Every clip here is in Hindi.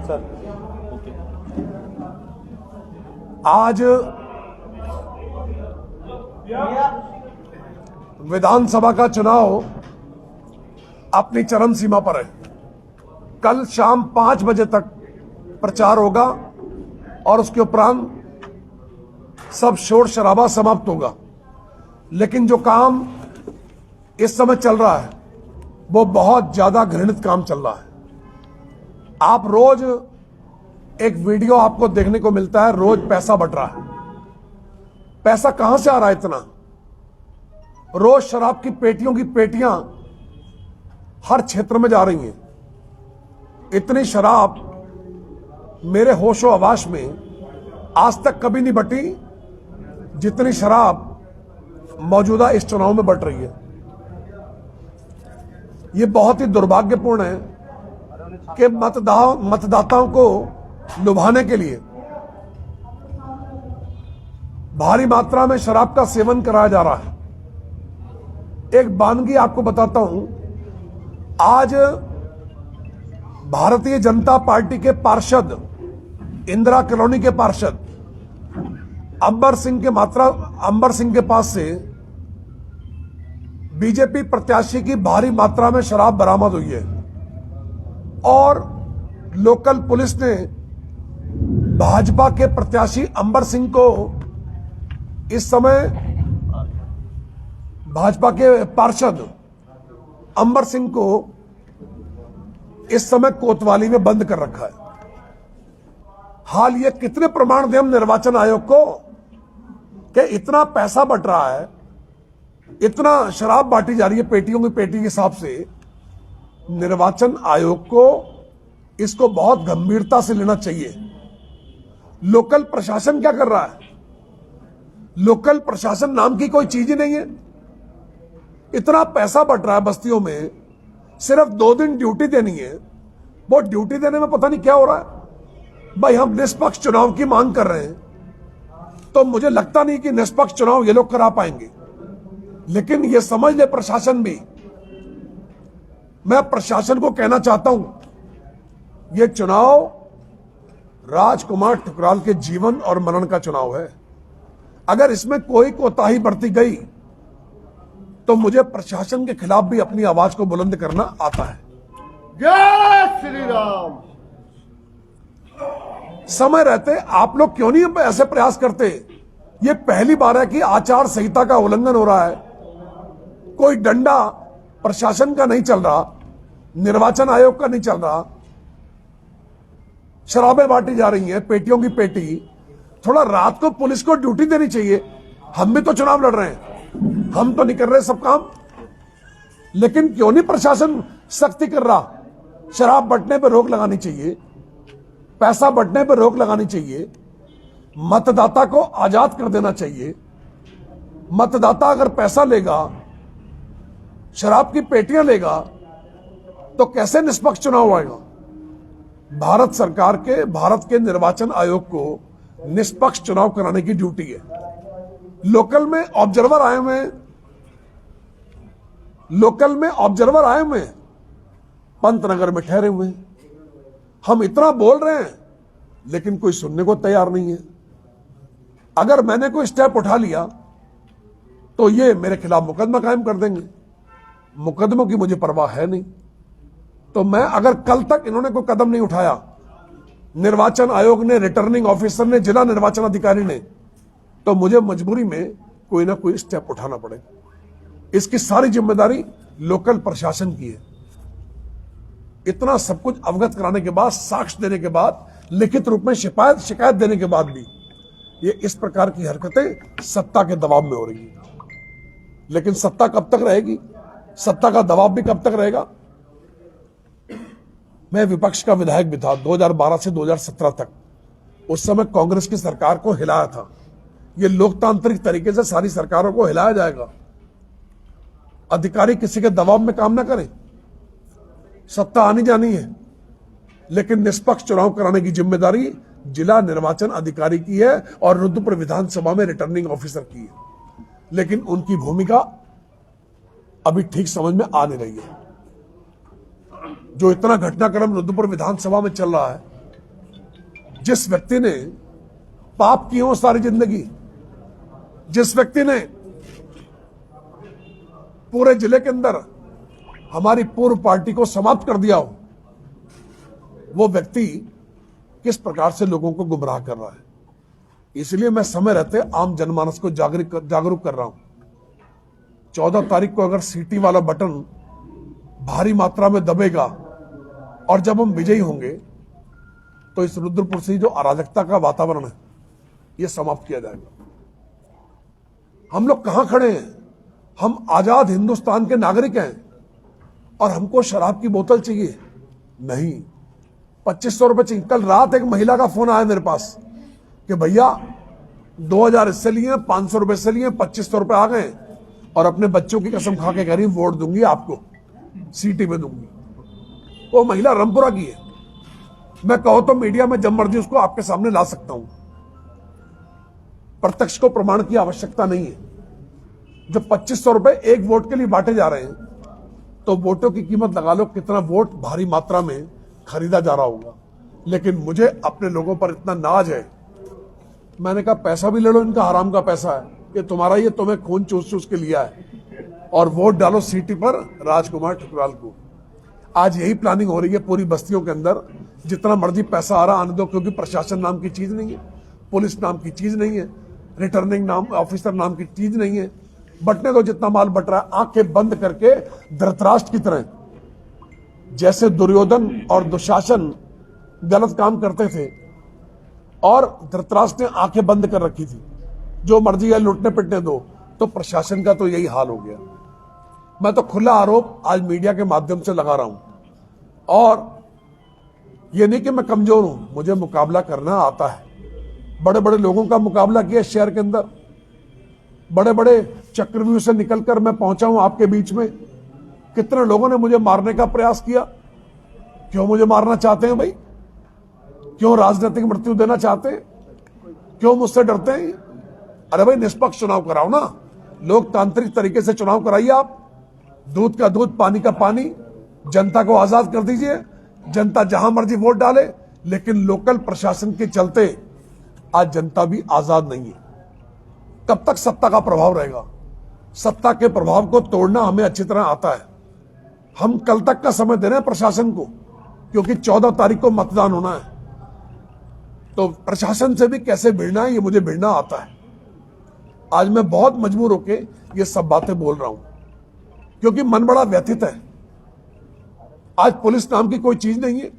Sir okay. आज विधानसभा का चुनाव अपनी चरम सीमा पर है। कल शाम 5 बजे तक प्रचार होगा और उसके उपरांत सब शोर शराबा समाप्त होगा। लेकिन जो काम इस समय चल रहा है वो बहुत ज्यादा घृणित काम चल रहा है। आप रोज एक वीडियो आपको देखने को मिलता है, रोज पैसा बट रहा है। पैसा कहां से आ रहा है इतना? रोज शराब की पेटियों की पेटियां हर क्षेत्र में जा रही हैं। इतनी शराब मेरे होशो हवास में आज तक कभी नहीं बटी जितनी शराब मौजूदा इस चुनाव में बट रही है। यह बहुत ही दुर्भाग्यपूर्ण है कि मतदाताओं को लुभाने के लिए भारी मात्रा में शराब का सेवन कराया जा रहा है। एक वानगी आपको बताता हूं। आज भारतीय जनता पार्टी के पार्षद, इंदिरा कॉलोनी के पार्षद अंबर सिंह के पास से बीजेपी प्रत्याशी की भारी मात्रा में शराब बरामद हुई है और लोकल पुलिस ने भाजपा के प्रत्याशी अंबर सिंह को इस समय, भाजपा के पार्षद अंबर सिंह को इस समय कोतवाली में बंद कर रखा है। हाल ये कितने प्रमाण दें हम निर्वाचन आयोग को कि इतना पैसा बट रहा है, इतना शराब बांटी जा रही है पेटियों की पेटी के हिसाब से। निर्वाचन आयोग को इसको बहुत गंभीरता से लेना चाहिए। लोकल प्रशासन क्या कर रहा है? लोकल प्रशासन नाम की कोई चीज ही नहीं है। इतना पैसा बट रहा है बस्तियों में, सिर्फ 2 दिन ड्यूटी देनी है। वो ड्यूटी देने में पता नहीं क्या हो रहा है। भाई हम निष्पक्ष चुनाव की मांग कर रहे हैं तो मुझे लगता नहीं कि निष्पक्ष चुनाव ये लोग करा पाएंगे। लेकिन ये समझ ले प्रशासन भी, मैं प्रशासन को कहना चाहता हूं, ये चुनाव राजकुमार ठुकराल के जीवन और मरण का चुनाव है। अगर इसमें कोई कोताही बरती गई तो मुझे प्रशासन के खिलाफ भी अपनी आवाज को बुलंद करना आता है। जय श्री राम। समय रहते आप लोग क्यों नहीं ऐसे प्रयास करते? ये पहली बार है कि आचार संहिता का उल्लंघन हो रहा है। कोई डंडा प्रशासन का नहीं चल रहा, निर्वाचन आयोग का नहीं चल रहा। शराबें बांटी जा रही हैं, पेटियों की पेटी। थोड़ा रात को पुलिस को ड्यूटी देनी चाहिए। हम भी तो चुनाव लड़ रहे हैं, हम तो नहीं कर रहे सब काम। लेकिन क्यों नहीं प्रशासन सख्ती कर रहा? शराब बंटने पर रोक लगानी चाहिए, पैसा बंटने पर रोक लगानी चाहिए, मतदाता को आजाद कर देना चाहिए। मतदाता अगर पैसा लेगा, शराब की पेटियां लेगा तो कैसे निष्पक्ष चुनाव आएगा? भारत सरकार के, भारत के निर्वाचन आयोग को निष्पक्ष चुनाव कराने की ड्यूटी है। लोकल में ऑब्जर्वर आए हुए हैं, लोकल में ऑब्जर्वर आए हुए हैं, पंतनगर में ठहरे हुए हैं। हम इतना बोल रहे हैं लेकिन कोई सुनने को तैयार नहीं है। अगर मैंने कोई स्टेप उठा लिया तो ये मेरे खिलाफ मुकदमा कायम कर देंगे। मुकदमों की मुझे परवाह है नहीं। तो मैं, अगर कल तक इन्होंने कोई कदम नहीं उठाया, निर्वाचन आयोग ने, रिटर्निंग ऑफिसर ने, जिला निर्वाचन अधिकारी ने, तो मुझे मजबूरी में कोई ना कोई स्टेप उठाना पड़ेगा। इसकी सारी जिम्मेदारी लोकल प्रशासन की है। इतना सब कुछ अवगत कराने के बाद, साक्ष्य देने के बाद, लिखित रूप में शिकायत देने के बाद भी ये इस प्रकार की हरकतें सत्ता के दबाव में हो रही है। लेकिन सत्ता कब तक रहेगी? सत्ता का दबाव भी कब तक रहेगा? मैं विपक्ष का विधायक भी था 2012 से 2017 तक। उस समय कांग्रेस की सरकार को हिलाया था। ये लोकतांत्रिक तरीके से सारी सरकारों को हिलाया जाएगा। अधिकारी किसी के दबाव में काम ना करें। सत्ता आनी जानी है, लेकिन निष्पक्ष चुनाव कराने की जिम्मेदारी जिला निर्वाचन अधिकारी की है और रुद्रपुर विधानसभा में रिटर्निंग ऑफिसर की है। लेकिन उनकी भूमिका अभी ठीक समझ में आ नहीं रही है। जो इतना घटनाक्रम रुद्रपुर विधानसभा में चल रहा है, जिस व्यक्ति ने पाप किए हो सारी जिंदगी, जिस व्यक्ति ने पूरे जिले के अंदर हमारी पूर्व पार्टी को समाप्त कर दिया हो, वो व्यक्ति किस प्रकार से लोगों को गुमराह कर रहा है। इसलिए मैं समय रहते आम जनमानस को जागरूक कर रहा हूं। 14 तारीख को अगर सीटी वाला बटन भारी मात्रा में दबेगा और जब हम विजयी होंगे तो इस रुद्रपुर से जो अराजकता का वातावरण है यह समाप्त किया जाएगा। हम लोग कहां खड़े हैं? हम आजाद हिंदुस्तान के नागरिक हैं और हमको शराब की बोतल चाहिए नहीं, 2500 रुपए चाहिए। कल रात एक महिला का फोन आया मेरे पास कि भैया 2000 इससे लिए, 500 रुपए से लिए, 2500 रुपए आ गए और अपने बच्चों की कसम खा के कह रही वोट दूंगी आपको, सीटी में दूंगी। वो महिला रामपुरा की है। मैं कहो तो मीडिया में जब मर्जी उसको आपके सामने ला सकता हूं। प्रत्यक्ष को प्रमाण की आवश्यकता नहीं है। जो 2500 रुपए एक वोट के लिए बांटे जा रहे हैं तो वोटों की कीमत लगा लो कितना वोट भारी मात्रा में खरीदा जा रहा होगा। लेकिन मुझे अपने लोगों पर इतना नाज है, मैंने कहा पैसा भी ले लो, इनका हराम का पैसा है, ये तुम्हारा, ये तुम्हें खून चूस चूस के लिया है और वोट डालो सीटी पर राजकुमार ठुकराल को। आज यही प्लानिंग हो रही है पूरी बस्तियों के अंदर। जितना मर्जी पैसा आ रहा आने दो, क्योंकि प्रशासन नाम की चीज नहीं है, पुलिस नाम की चीज नहीं है, रिटर्निंग नाम ऑफिसर नाम की चीज नहीं है। बटने दो जितना माल बट रहा है, आंखें बंद करके धृतराष्ट्र की तरह, जैसे दुर्योधन और दुशासन गलत काम करते थे और धृतराष्ट्र ने आंखें बंद कर रखी थी, जो मर्जी है लुटने पिटने दो, तो प्रशासन का तो यही हाल हो गया। मैं तो खुला आरोप आज मीडिया के माध्यम से लगा रहा हूं और यह नहीं कि मैं कमजोर हूं, मुझे मुकाबला करना आता है। बड़े बड़े लोगों का मुकाबला किया शहर के अंदर, बड़े बड़े चक्रव्यूह से निकलकर मैं पहुंचा हूं आपके बीच में। कितने लोगों ने मुझे मारने का प्रयास किया। क्यों मुझे मारना चाहते हैं भाई? क्यों राजनीतिक मृत्यु देना चाहते हैं? क्यों मुझसे डरते हैं? अरे भाई निष्पक्ष चुनाव कराओ ना, लोकतांत्रिक तरीके से चुनाव कराइए। आप दूध का दूध, पानी का पानी, जनता को आजाद कर दीजिए, जनता जहां मर्जी वोट डाले। लेकिन लोकल प्रशासन के चलते आज जनता भी आजाद नहीं है। कब तक सत्ता का प्रभाव रहेगा? सत्ता के प्रभाव को तोड़ना हमें अच्छी तरह आता है। हम कल तक का समय दे रहे हैं प्रशासन को, क्योंकि 14 तारीख को मतदान होना है। तो प्रशासन से भी कैसे भिड़ना है ये मुझे भिड़ना आता है। आज मैं बहुत मजबूर होके ये सब बातें बोल रहा हूं क्योंकि मन बड़ा व्यथित है। आज पुलिस नाम की कोई चीज नहीं है।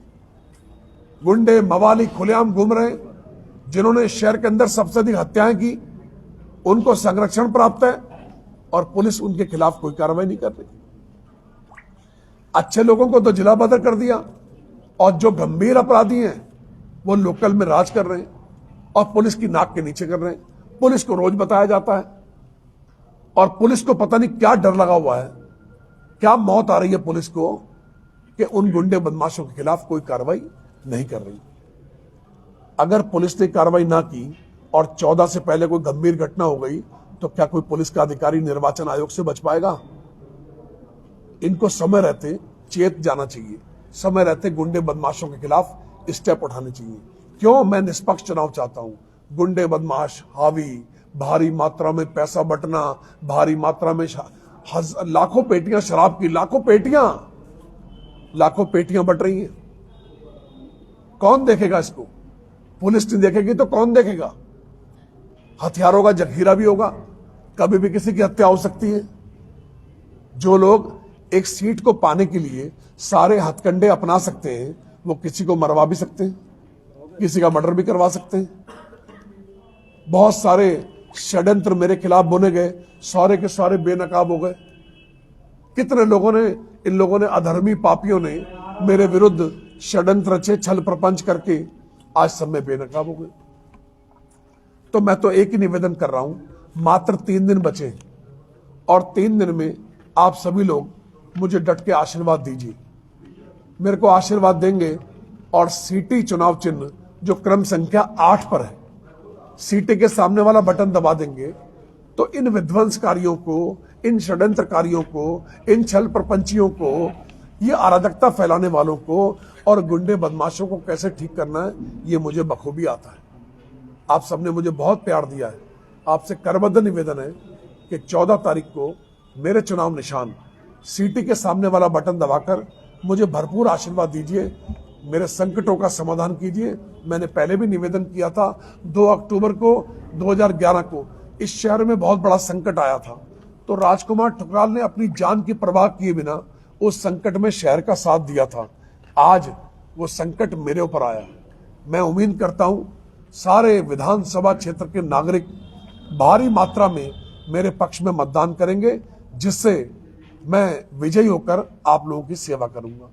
गुंडे मवाली खुलेआम घूम रहे हैं। जिन्होंने शहर के अंदर सबसे अधिक हत्याएं की उनको संरक्षण प्राप्त है और पुलिस उनके खिलाफ कोई कार्रवाई नहीं कर रही। अच्छे लोगों को तो जिला बदर कर दिया और जो गंभीर अपराधी हैं वो लोकल में राज कर रहे हैं और पुलिस की नाक के नीचे कर रहे हैं। पुलिस को रोज बताया जाता है और पुलिस को पता नहीं क्या डर लगा हुआ है, क्या मौत आ रही है पुलिस को कि उन गुंडे बदमाशों के खिलाफ कोई कार्रवाई नहीं कर रही। अगर पुलिस ने कार्रवाई ना की और 14 से पहले कोई गंभीर घटना हो गई तो क्या कोई पुलिस का अधिकारी निर्वाचन आयोग से बच पाएगा? इनको समय रहते चेत जाना चाहिए, समय रहते गुंडे बदमाशों के खिलाफ स्टेप उठाने चाहिए। क्यों? मैं निष्पक्ष चुनाव चाहता हूं। गुंडे बदमाश हावी, भारी मात्रा में पैसा बटना, भारी मात्रा में लाखों पेटियां शराब की, लाखों पेटियां बट रही हैं। कौन देखेगा इसको? पुलिस नहीं देखेगी तो कौन देखेगा? हथियारों का जखीरा भी होगा, कभी भी किसी की हत्या हो सकती है। जो लोग एक सीट को पाने के लिए सारे हथकंडे अपना सकते हैं वो किसी को मरवा भी सकते हैं, किसी का मर्डर भी करवा सकते हैं। बहुत सारे षड्यंत्र मेरे खिलाफ बुने गए, सारे के सारे बेनकाब हो गए। कितने लोगों ने, इन लोगों ने, अधर्मी पापियों ने मेरे विरुद्ध षड्यंत्र रचे, छल प्रपंच करके आज सब में बेनकाब हो गए। तो मैं तो एक ही निवेदन कर रहा हूं, मात्र 3 दिन बचे और 3 दिन में आप सभी लोग मुझे डट के आशीर्वाद दीजिए। मेरे को आशीर्वाद देंगे और सीटी चुनाव चिन्ह जो क्रम संख्या 8 पर है, सीटी के सामने वाला बटन दबा देंगे तो इन विध्वंसकारियों को, इन षड्यंत्रकारियों को, इन छल प्रपंचियों को, ये अराजकता फैलाने वालों को और गुंडे बदमाशों को कैसे ठीक करना है, ये मुझे बखूबी आता है। आप सबने मुझे बहुत प्यार दिया है। आपसे करबद्ध निवेदन है कि 14 तारीख को मेरे चुनाव निशान सीटी के सामने वाला बटन दबाकर मुझे भरपूर आशीर्वाद दीजिए, मेरे संकटों का समाधान कीजिए। मैंने पहले भी निवेदन किया था। 2 अक्टूबर को 2011 को इस शहर में बहुत बड़ा संकट आया था, तो राजकुमार ठुकराल ने अपनी जान की परवाह किए बिना उस संकट में शहर का साथ दिया था। आज वो संकट मेरे ऊपर आया। मैं उम्मीद करता हूं सारे विधानसभा क्षेत्र के नागरिक भारी मात्रा में मेरे पक्ष में मतदान करेंगे, जिससे मैं विजयी होकर आप लोगों की सेवा करूंगा।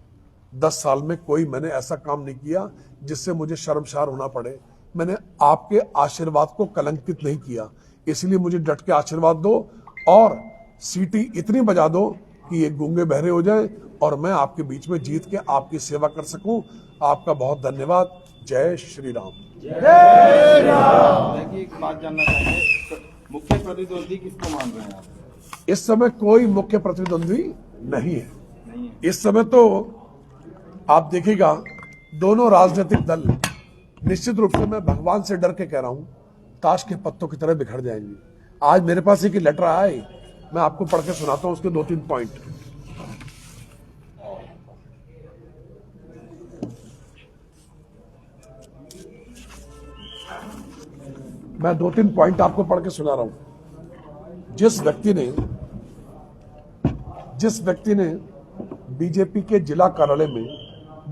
10 साल में कोई मैंने ऐसा काम नहीं किया जिससे मुझे शर्मसार होना पड़े। मैंने आपके आशीर्वाद को कलंकित नहीं किया, इसलिए मुझे डट के आशीर्वाद दो और सीटी इतनी बजा दो कि ये गूंगे बहरे हो जाएं और मैं आपके बीच में जीत के आपकी सेवा कर सकूं। आपका बहुत धन्यवाद। जय श्री राम। देखिए, एक बात जानना चाहेंगे, मुख्य प्रतिद्वंदी किसको मान रहे हैं आप? इस समय कोई मुख्य प्रतिद्वंदी नहीं है। इस समय तो आप देखिएगा दोनों राजनीतिक दल निश्चित रूप से, मैं भगवान से डर के कह रहा हूं, ताश के पत्तों की तरह बिखर जाएंगे। आज मेरे पास एक लेटर आया है, मैं आपको पढ़ के सुनाता हूं उसके 2-3 पॉइंट। मैं 2-3 पॉइंट आपको पढ़ के सुना रहा हूं। जिस व्यक्ति ने बीजेपी के जिला कार्यालय में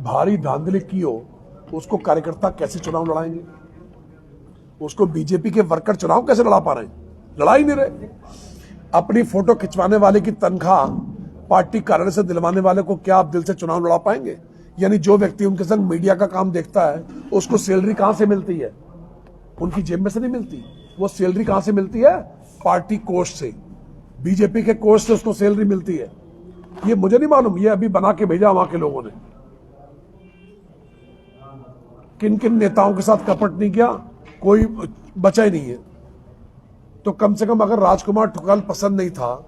भारी धांधली की हो, उसको कार्यकर्ता कैसे चुनाव लड़ाएंगे? उसको बीजेपी के वर्कर चुनाव कैसे लड़ा पा रहे हैं? लड़ा ही नहीं रहे। अपनी फोटो खिंचवाने वाले की तनख्वाह पार्टी कार्यालय से दिलवाने वाले को क्या आप दिल से चुनाव लड़ा पाएंगे? यानी जो व्यक्ति उनके संग मीडिया का काम देखता है, उसको सैलरी कहां से मिलती है? उनकी जेब में से नहीं मिलती। वो सैलरी कहां से मिलती है? पार्टी कोष से, बीजेपी के कोष से उसको सैलरी मिलती है। ये मुझे नहीं मालूम, ये अभी बना के भेजा वहां के लोगों ने। किन किन नेताओं के साथ कपट नहीं किया, कोई बचा ही नहीं है। तो कम से कम अगर राजकुमार ठुकराल पसंद नहीं था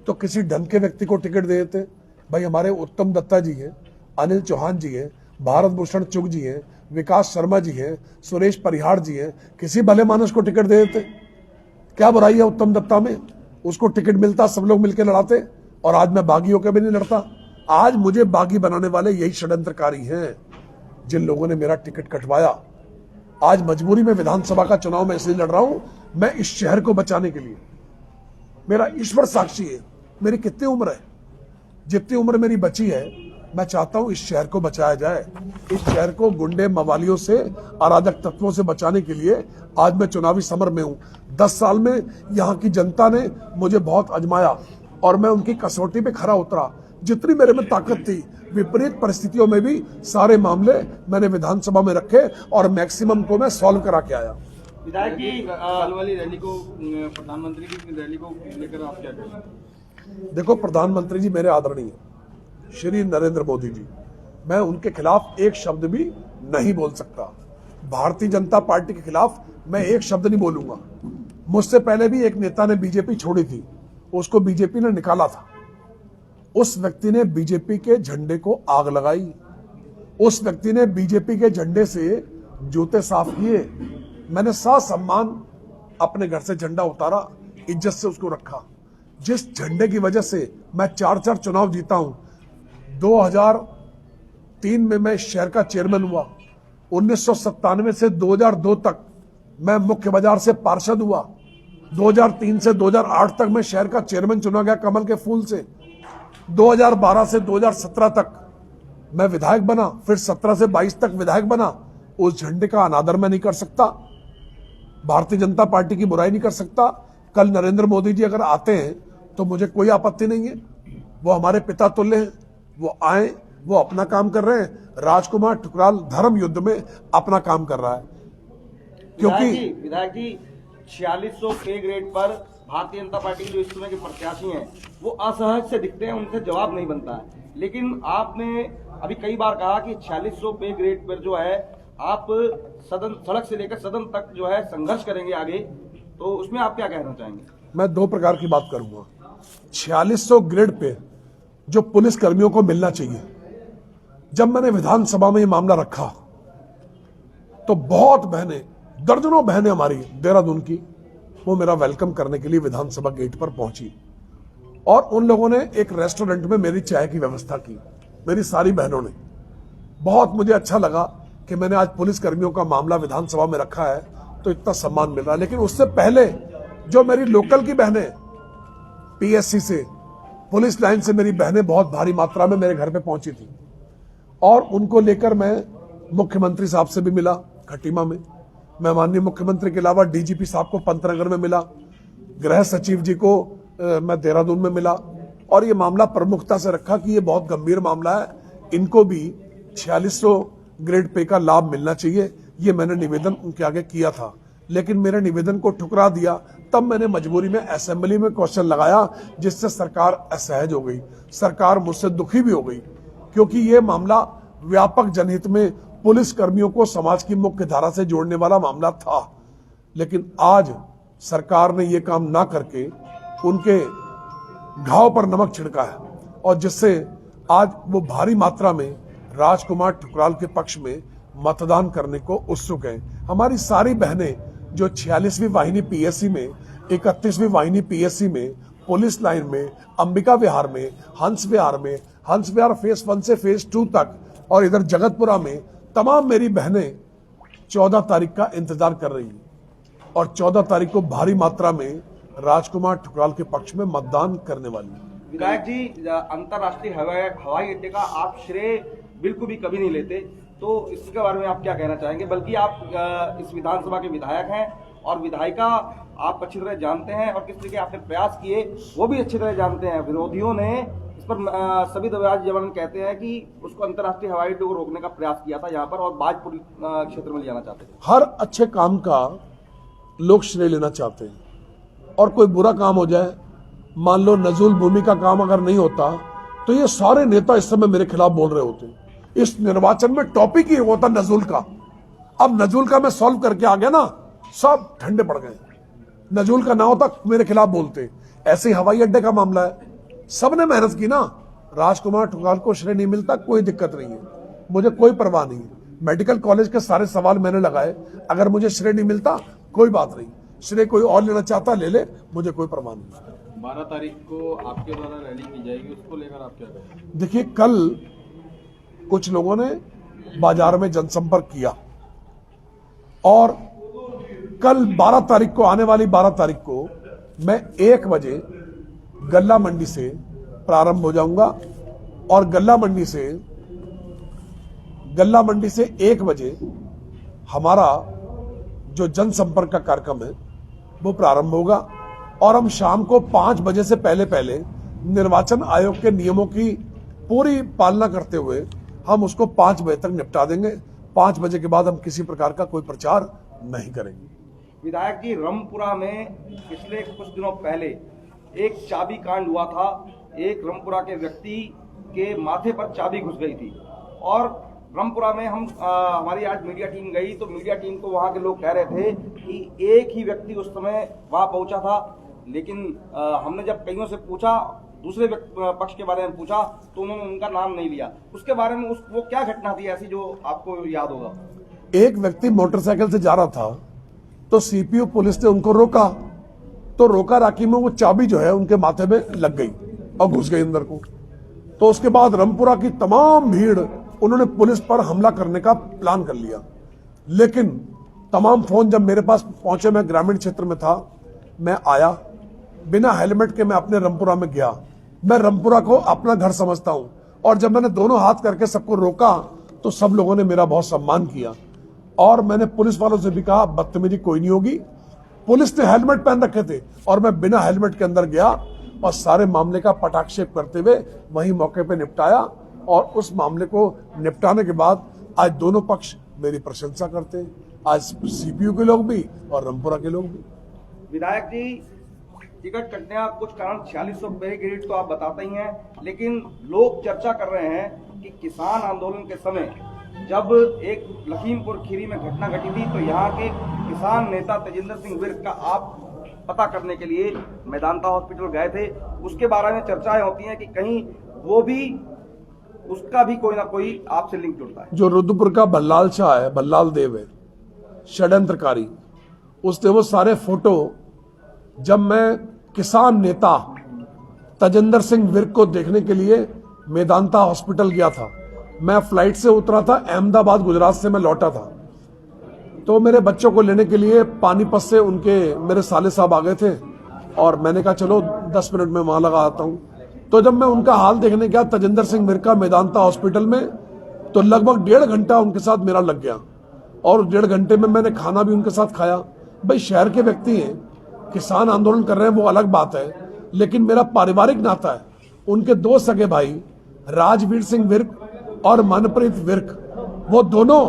तो किसी ढंग के व्यक्ति को टिकट दे देते। भाई हमारे उत्तम दत्ता जी हैं, अनिल चौहान जी हैं, भारत भूषण चुग जी हैं, विकास शर्मा जी हैं, सुरेश परिहार जी हैं, किसी भले मानस को टिकट दे देते। क्या बुराई है उत्तम दत्ता में? उसको टिकट मिलता, सब लोग मिलकर लड़ाते। और आज मैं बागी होकर भी नहीं लड़ता। आज मुझे बागी बनाने वाले यही षड्यंत्रकारी हैं जिन लोगों ने मेरा टिकट कटवाया। आज मजबूरी में विधानसभा का चुनाव मैं इसलिए लड़ रहा हूं, मैं इस शहर को बचाने के लिए। मेरा ईश्वर साक्षी है, मेरी कितनी उम्र है, जितनी उम्र मेरी बची है, मैं चाहता हूं इस शहर को बचाया जाए। इस शहर को गुंडे मवालियों से, अराजक तत्वों से बचाने के लिए आज मैं चुनावी समर में हूं। 10 साल में यहां की जनता ने मुझे बहुत आजमाया और मैं उनकी कसौटी पे खरा उतरा। जितनी मेरे में ताकत थी, विपरीत परिस्थितियों में भी सारे मामले मैंने विधानसभा में रखे और मैक्सिमम को मैं सॉल्व करा के आया। विधायक जी, कल वाली रैली को, प्रधानमंत्री की रैली को लेकर आप क्या कहेंगे? देखो, प्रधानमंत्री जी मेरे आदरणीय श्री नरेंद्र मोदी जी, मैं उनके खिलाफ एक शब्द भी नहीं बोल सकता। भारतीय जनता पार्टी के खिलाफ मैं एक शब्द नहीं बोलूंगा। मुझसे पहले भी एक नेता ने बीजेपी छोड़ी थी, उसको बीजेपी ने निकाला था। उस व्यक्ति ने बीजेपी के झंडे को आग लगाई, उस व्यक्ति ने बीजेपी के झंडे से जूते साफ किए। मैंने सम्मान अपने घर से झंडा उतारा, इज्जत से उसको रखा। जिस झंडे की वजह से मैं 4 चुनाव जीता हूं। 2003 में मैं इस शहर का चेयरमैन हुआ। 1997 से 2002 तक मैं मुख्य बाजार से पार्षद हुआ। 2003 से 2008 तक मैं शहर का चेयरमैन चुना गया कमल के फूल से। 2012 से 2017 तक मैं विधायक बना, फिर 17 से 22 तक विधायक बना। उस झंडे का अनादर मैं नहीं कर सकता, भारतीय जनता पार्टी की बुराई नहीं कर सकता। कल नरेंद्र मोदी जी अगर आते हैं तो मुझे कोई आपत्ति नहीं है। वो हमारे पिता तुल्य हैं, वो आए, वो अपना काम कर रहे हैं। राजकुमार ठुकराल धर्म युद्ध में अपना काम कर रहा है। क्योंकि विधायक जी 4600 पे ग्रेड पर भारतीय जनता पार्टी के जो इस समय के प्रत्याशी हैं वो असहज से दिखते हैं, उनसे जवाब नहीं बनता है। लेकिन आपने अभी कई बार कहा कि 4600 पे ग्रेड पर जो है आप सड़क से लेकर सदन तक जो है संघर्ष करेंगे आगे, तो उसमें आप क्या कहना चाहेंगे? मैं 2 प्रकार की बात करूंगा। 4600 ग्रेड पे जो पुलिस कर्मियों को मिलना चाहिए। जब मैंने विधानसभा में ये मामला रखा तो बहुत बहनें, दर्जनों बहनें हमारी देहरादून की, वो मेरा वेलकम करने के लिए विधानसभा गेट पर पहुंची और उन लोगों ने एक रेस्टोरेंट में मेरी चाय की व्यवस्था की, मेरी सारी बहनों ने। बहुत मुझे अच्छा लगा कि मैंने आज पुलिस कर्मियों का मामला विधानसभा में रखा है तो इतना सम्मान मिल रहा है। लेकिन उससे पहले जो मेरी लोकल की बहनें, पीएससी से, पुलिस लाइन से मेरी बहनें बहुत भारी मात्रा में मेरे घर पे पहुंची थी और उनको लेकर मैं मुख्यमंत्री साहब से भी मिला खटीमा में। मैं माननीय मुख्यमंत्री के अलावा डीजीपी साहब को पंतनगर में मिला, गृह सचिव जी को मैं देहरादून में मिला और ये मामला प्रमुखता से रखा कि ये बहुत गंभीर मामला है, इनको भी 4600 ग्रेड पे का लाभ मिलना चाहिए। ये मैंने निवेदन उनके आगे किया था, लेकिन मेरे निवेदन को ठुकरा दिया। तब मैंने मजबूरी में असेंबली में क्वेश्चन लगाया, जिससे सरकार असहज हो गई। सरकार मुझसे दुखी भी हो गई क्योंकि ये मामला व्यापक जनहित में पुलिस कर्मियों को समाज की मुख्य धारा से जोड़ने वाला मामला था। लेकिन आज सरकार ने ये काम ना करके उनके घाव पर नमक छिड़का है और जिससे आज वो भारी मात्रा में राजकुमार ठुकराल के पक्ष में मतदान करने को उत्सुक हैं। हमारी सारी बहनें जो 46वीं वाहिनी पीएससी में, 31वीं वाहिनी पीएससी में, पुलिस लाइन में, अंबिका विहार में, हंस विहार फेज 1 से फेज 2 तक और इधर जगतपुरा में, तमाम मेरी बहनें 14 तारीख का इंतजार कर रही हैं और 14 तारीख को भारी मात्रा में राजकुमार ठुकराल के पक्ष में मतदान करने वाली है। विधायक जी, अंतर्राष्ट्रीय हवाई अड्डे का आप श्रेय बिल्कुल भी कभी नहीं लेते, तो इसके बारे में आप क्या कहना चाहेंगे? बल्कि आप इस विधानसभा के विधायक हैं और विधायिका आप अच्छी तरह जानते हैं और किस तरीके आपने प्रयास किए वो भी अच्छी तरह जानते हैं। विरोधियों ने इस पर सभी जवान कहते हैं कि उसको अंतर्राष्ट्रीय हवाई अड्डे को रोकने का प्रयास किया था यहाँ पर और बाजपुर क्षेत्र में ले जाना चाहते थे। हर अच्छे काम का लोग श्रेय लेना चाहते हैं और कोई बुरा काम हो जाए, मान लो नजूल भूमि का काम अगर नहीं होता तो ये सारे नेता इस समय मेरे खिलाफ बोल रहे होते। इस निर्वाचन में टॉपिक ही होता नजूल का। अब नजूल का मैं सॉल्व करके आ गया ना, सब ठंडे पड़ गए। नजूल का ना होता मेरे खिलाफ बोलते। ऐसे ही हवाई अड्डे का मामला है, सबने मेहनत की ना। राजकुमार ठुकराल को श्रेय नहीं मिलता, कोई दिक्कत नहीं है, मुझे कोई परवाह नहीं है। मेडिकल कॉलेज के सारे सवाल मैंने लगाए, अगर मुझे श्रेय नहीं मिलता कोई बात नहीं, श्रेय कोई और लेना चाहता ले ले, मुझे कोई परवाह नहीं। 12 तारीख को आपके द्वारा रैली की जाएगी, उसको लेकर आप क्या करेंगे? देखिए, कल कुछ लोगों ने बाजार में जनसंपर्क किया और कल 12 तारीख को, आने वाली 12 तारीख को मैं 1 बजे गल्ला मंडी से प्रारंभ हो जाऊंगा और गल्ला मंडी से 1 बजे हमारा जो जनसंपर्क का कार्यक्रम है वो प्रारंभ होगा और हम शाम को 5 बजे से पहले निर्वाचन आयोग के नियमों की पूरी पालना करते हुए हम उसको 5 बजे तक निपटा देंगे। 5 बजे के बाद हम किसी प्रकार का कोई प्रचार नहीं करेंगे। विधायक जी, रामपुरा में पिछले कुछ दिनों पहले एक चाबी कांड हुआ था। एक रामपुरा के व्यक्ति के माथे पर चाबी घुस गई थी और रामपुरा में हमारी आज मीडिया टीम गई तो मीडिया टीम को वहां के लोग कह रहे थे कि एक ही व्यक्ति उस समय वहां पहुंचा था, लेकिन हमने जब कईयों से पूछा, दूसरे पक्ष के बारे में पूछा तो उन्होंने उनका नाम नहीं लिया। उसके बारे में वो क्या घटना थी ऐसी जो आपको याद होगा? एक व्यक्ति मोटरसाइकिल से जा रहा था तो सीपीयू पुलिस ने उनको रोका, तो रोका राखी में वो चाबी जो है उनके माथे में लग गई और घुस गई अंदर को। तो उसके बाद रामपुरा की तमाम भीड़, उन्होंने पुलिस पर हमला करने का प्लान कर लिया। लेकिन तमाम फोन जब मेरे पास पहुंचे, मैं ग्रामीण क्षेत्र में था, मैं आया बिना हेलमेट के, मैं अपने रामपुरा में गया। मैं रामपुरा को अपना घर समझता हूं और जब मैंने दोनों हाथ करके सबको रोका तो सब लोगों ने मेरा बहुत सम्मान किया और मैंने पुलिस वालों से भी कहा बदतमीजी कोई नहीं होगी। पुलिस ने हेलमेट पहन रखे थे और मैं बिना हेलमेट के अंदर गया और सारे मामले का पटाक्षेप करते हुए वहीं मौके पे निपटाया और उस मामले को निपटाने के बाद आज दोनों पक्ष मेरी प्रशंसा करते हैं, आज सीपीयू के लोग भी और रामपुरा के लोग भी। विधायक जी, टिकट कटने का कुछ कारण 4600 पे ग्रेड तो आप बताते ही हैं, लेकिन लोग चर्चा कर रहे हैं कि किसान आंदोलन के समय जब एक लखीमपुर खीरी में घटना घटी थी तो यहाँ के किसान नेता तेजेंद्र सिंह विर्क का आप पता करने के लिए मेदांता हॉस्पिटल गए थे। उसके बारे में चर्चाएं होती हैं कि कहीं वो भी उसका भी कोई ना कोई आपसे लिंक जुड़ता है। जो रुद्रपुर का बल्लाल शाह है, बल्लाल देव है, षड्यंत्रकारी, उसने वो सारे फोटो, जब मैं किसान नेता तजिंदर सिंह विर्क को देखने के लिए मेदांता हॉस्पिटल गया था, मैं फ्लाइट से उतरा था, अहमदाबाद गुजरात से मैं लौटा था, तो मेरे बच्चों को लेने के लिए पानीपत से उनके मेरे साले साहब आ गए थे और मैंने कहा चलो 10 मिनट में वहां लगा आता हूं। तो जब मैं उनका हाल देखने गया तजिंदर सिंह विर्क का मेदांता हॉस्पिटल में, तो लगभग 1.5 घंटा उनके साथ मेरा लग गया और 1.5 घंटे में मैंने खाना भी उनके साथ खाया। भाई शहर के व्यक्ति हैं, किसान आंदोलन कर रहे हैं, वो अलग बात है, लेकिन मेरा पारिवारिक नाता है। उनके 2 सगे भाई राजवीर सिंह विर्क और मनप्रीत विर्क, वो दोनों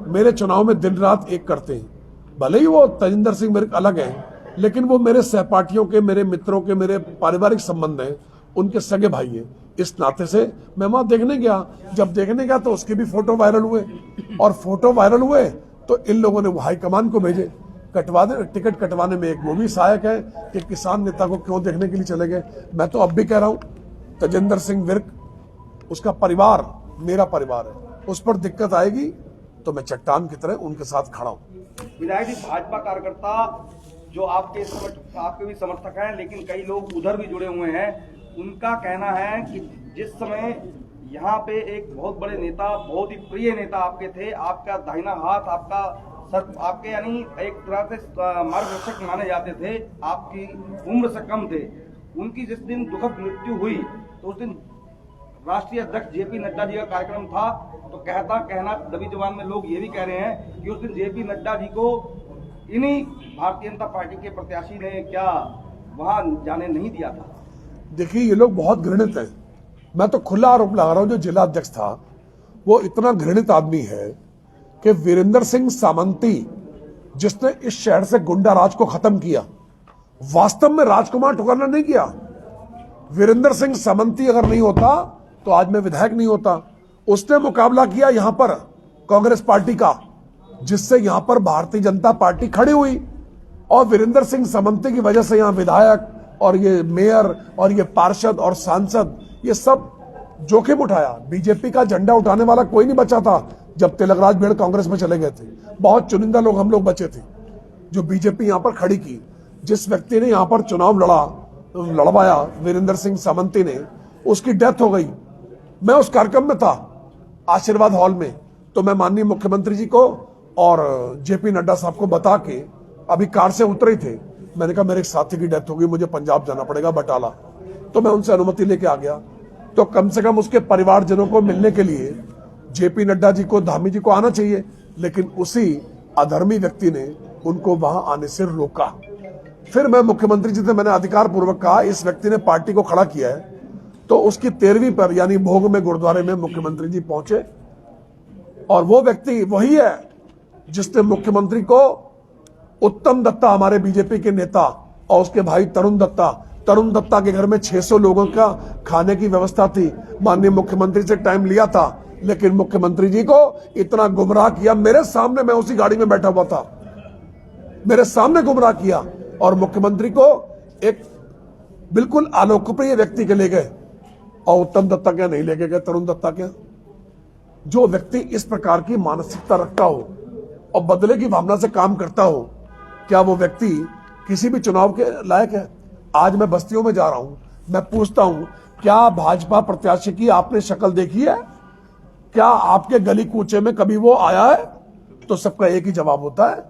मेरे चुनाव में दिन रात एक करते हैं। भले ही वो तजिंदर सिंह विर्क अलग है, लेकिन वो मेरे सहपाठियों के, मेरे मित्रों के, मेरे पारिवारिक संबंध हैं, उनके सगे भाई हैं। इस नाते से मैं वहां देखने गया। जब देखने गया तो उसके भी फोटो वायरल हुए, और फोटो वायरल हुए तो इन लोगों ने वो हाईकमान को भेजे टिकट कटवाने में। एक वो भी सहायक है कि किसान नेता को क्यों देखने के लिए चले गए। मैं तो अब भी कह रहा हूं, तजिंदर सिंह विर्क, उसका परिवार मेरा परिवार है, उस पर दिक्कत आएगी तो मैं चट्टान की तरह उनके साथ खड़ा हूं। विधायक जी, भाजपा कार्यकर्ता जो आपके भी समर्थक हैं, लेकिन कई लोग उधर भी जुड़े हुए हैं, उनका कहना है कि जिस समय यहाँ पे एक बहुत बड़े नेता, बहुत ही प्रिय नेता आपके थे, आपका दाहिना हाथ, आपका सर, आपके यानी एक तरह से मार्गदर्शक माने जाते थे, आपकी उम्र से कम थे, उनकी जिस दिन दुखद मृत्यु हुई तो उस दिन राष्ट्रीय अध्यक्ष जेपी नड्डा जी का कार्यक्रम था। तो कहना दबी जुबान में लोग ये भी कह रहे हैं कि उस दिन जेपी नड्डा जी को इन्हीं भारतीय जनता पार्टी के प्रत्याशी ने क्या वहां जाने नहीं दिया था। देखिए, ये लोग बहुत घृणित हैं। मैं तो खुला आरोप लगा रहा हूं, जो जिला अध्यक्ष था वो इतना घृणित आदमी है कि वीरेंद्र सिंह सामंती, जिसने इस शहर से गुंडा राज को खत्म किया, वास्तव में राजकुमार ठोकरना नहीं किया। वीरेंद्र सिंह सामंती अगर नहीं होता तो आज मैं विधायक नहीं होता। उसने मुकाबला किया यहां पर कांग्रेस पार्टी का, जिससे यहां पर भारतीय जनता पार्टी खड़ी हुई, और वीरेंद्र सिंह सामंती की वजह से यहां विधायक और ये मेयर और ये पार्षद और सांसद, ये सब जोखिम उठाया। बीजेपी का झंडा उठाने वाला कोई नहीं बचा था जब तिलकराज भेड़ कांग्रेस में चले गए थे। बहुत चुनिंदा लोग हम लोग बचे थे जो बीजेपी यहां पर खड़ी की। जिस व्यक्ति ने यहां पर चुनाव लड़वाया, वीरेंद्र सिंह सामंती ने, उसकी डेथ हो गई। मैं उस कार्यक्रम में था, आशीर्वाद हॉल में, तो मैं माननीय मुख्यमंत्री जी को और जेपी नड्डा साहब को बता के अभी कार से उतरे थे। मैंने कहा मेरे एक साथी की डेथ हो गई, मुझे पंजाब जाना पड़ेगा, बटाला। तो मैं उनसे अनुमति लेके आ गया। तो कम से कम उसके परिवारजनों को मिलने के लिए जेपी नड्डा जी को, धामी जी को आना चाहिए, लेकिन उसी अधर्मी व्यक्ति ने उनको वहां आने से रोका। फिर मैं मुख्यमंत्री जी से मैंने अधिकार पूर्वक कहा, इस व्यक्ति ने पार्टी को खड़ा किया है। तो उसकी 13वीं पर यानी भोग में गुरुद्वारे में मुख्यमंत्री जी पहुंचे, और वो व्यक्ति वही है जिसने मुख्यमंत्री को उत्तम दत्ता, हमारे बीजेपी के नेता, और उसके भाई तरुण दत्ता के घर में 600 लोगों का खाने की व्यवस्था थी। माननीय मुख्यमंत्री से टाइम लिया था, लेकिन मुख्यमंत्री जी को इतना गुमराह किया। मेरे सामने, मैं उसी गाड़ी में बैठा हुआ था, मेरे सामने गुमराह किया, और मुख्यमंत्री को एक बिल्कुल अलोकप्रिय व्यक्ति के ले गए। और उत्तम दत्ता क्या नहीं लेके गए, तरुण दत्ता क्या? जो व्यक्ति इस प्रकार की मानसिकता रखता हो और बदले की भावना से काम करता हो, क्या वो व्यक्ति किसी भी चुनाव के लायक है? आज मैं बस्तियों में जा रहा हूं, मैं पूछता हूं, क्या भाजपा प्रत्याशी की आपने शक्ल देखी है? क्या आपके गली कूचे में कभी वो आया है? तो सबका एक ही जवाब होता है,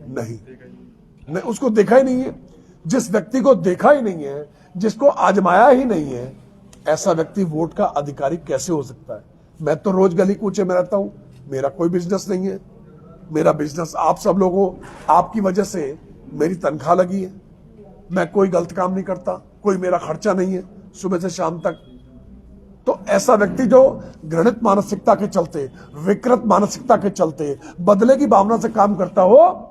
नहीं, उसको देखा ही नहीं है। जिस व्यक्ति को देखा ही नहीं है, जिसको आजमाया ही नहीं है, ऐसा व्यक्ति वोट का अधिकारी कैसे हो सकता है? मैं तो रोज गली कूचे में रहता हूं, मेरा कोई बिजनेस नहीं है। मेरा बिजनेस आप सब लोगों, आपकी वजह से मेरी तनख्वाह लगी है। मैं कोई गलत काम नहीं करता, कोई मेरा खर्चा नहीं है सुबह से शाम तक। तो ऐसा व्यक्ति जो घृणित मानसिकता के चलते, विकृत मानसिकता के चलते, बदले की भावना से काम करता हो,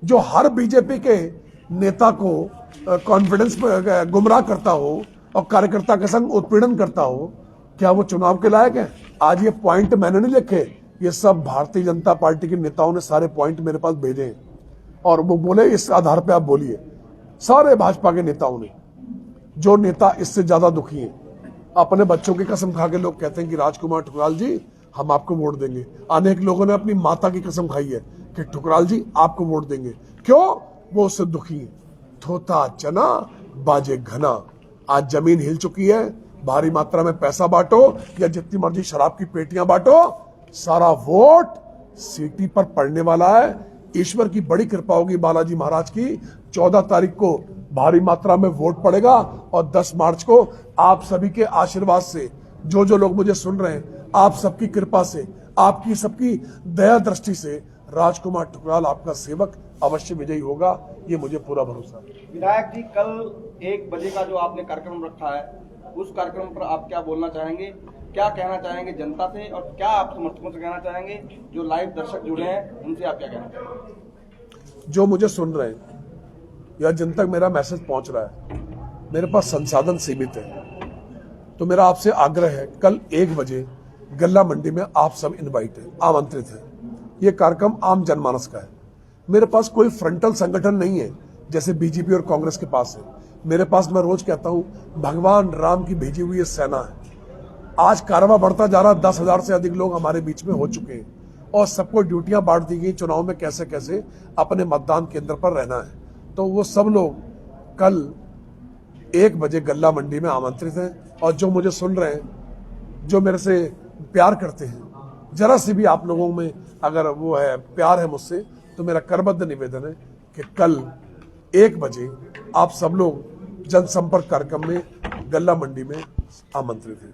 जो हर बीजेपी के नेता को कॉन्फिडेंस में गुमराह करता हो और कार्यकर्ता के संग उत्पीड़न करता हो, क्या वो चुनाव के लायक है? आज ये पॉइंट मैंने नहीं लिखे, ये सब भारतीय जनता पार्टी के नेताओं ने सारे पॉइंट मेरे पास भेजे हैं, और वो बोले इस आधार पे आप बोलिए। सारे भाजपा के नेताओं ने, जो नेता इससे ज्यादा दुखी हैं, अपने बच्चों की कसम खा के लोग कहते हैं कि राजकुमार ठुकराल जी हम आपको वोट देंगे। अनेक लोगों ने अपनी माता की कसम खाई है कि ठुकराल जी आपको वोट देंगे। क्यों? वो उससे दुखी है। थोथा चना बाजे घना। आज जमीन हिल चुकी है, भारी मात्रा में पैसा बांटो या जितनी मर्जी शराब की पेटियां बांटो, सारा वोट सीटी पर पड़ने वाला है। ईश्वर की बड़ी कृपा होगी बालाजी महाराज की, 14 तारीख को भारी मात्रा में वोट पड़ेगा और 10 मार्च को आप सभी के आशीर्वाद से, जो जो लोग मुझे सुन रहे हैं, आप सबकी कृपा से, आपकी सबकी दया दृष्टि से राजकुमार ठुकराल आपका सेवक अवश्य विजयी होगा, ये मुझे पूरा भरोसा है। विधायक जी, कल 1 बजे का जो आपने कार्यक्रम रखा है, उस कार्यक्रम पर आप क्या बोलना चाहेंगे, क्या कहना चाहेंगे जनता से, और क्या आप समर्थकों से कहना चाहेंगे जो लाइव दर्शक जुड़े हैं, उनसे आप क्या कहना चाहेंगे? जो मुझे सुन रहे हैं या जिन तक मेरा मैसेज पहुंच रहा है, मेरे पास संसाधन सीमित है, तो मेरा आपसे आग्रह है, कल 1 बजे गल्ला मंडी में आप सब इनवाइट हैं, आमंत्रित हैं। ये कार्यक्रम आम जनमानस का है। मेरे पास कोई फ्रंटल संगठन नहीं है जैसे बीजेपी और कांग्रेस के पास है। मेरे पास, मैं रोज कहता हूं, भगवान राम की भेजी हुई सेना है। आज कारवां बढ़ता जा रहा, 10,000 से अधिक लोग हमारे बीच में हो चुके हैं और सबको ड्यूटियां बांट दी गई चुनाव में कैसे कैसे अपने मतदान केंद्र पर रहना है। तो वो सब लोग कल 1 बजे गल्ला मंडी में आमंत्रित हैं। और जो मुझे सुन रहे हैं, जो मेरे से प्यार करते हैं, जरा सी भी आप लोगों में अगर वो है प्यार है मुझसे, तो मेरा करबद्ध निवेदन है कि कल 1 बजे आप सब लोग जनसंपर्क कार्यक्रम में गल्ला मंडी में आमंत्रित हैं।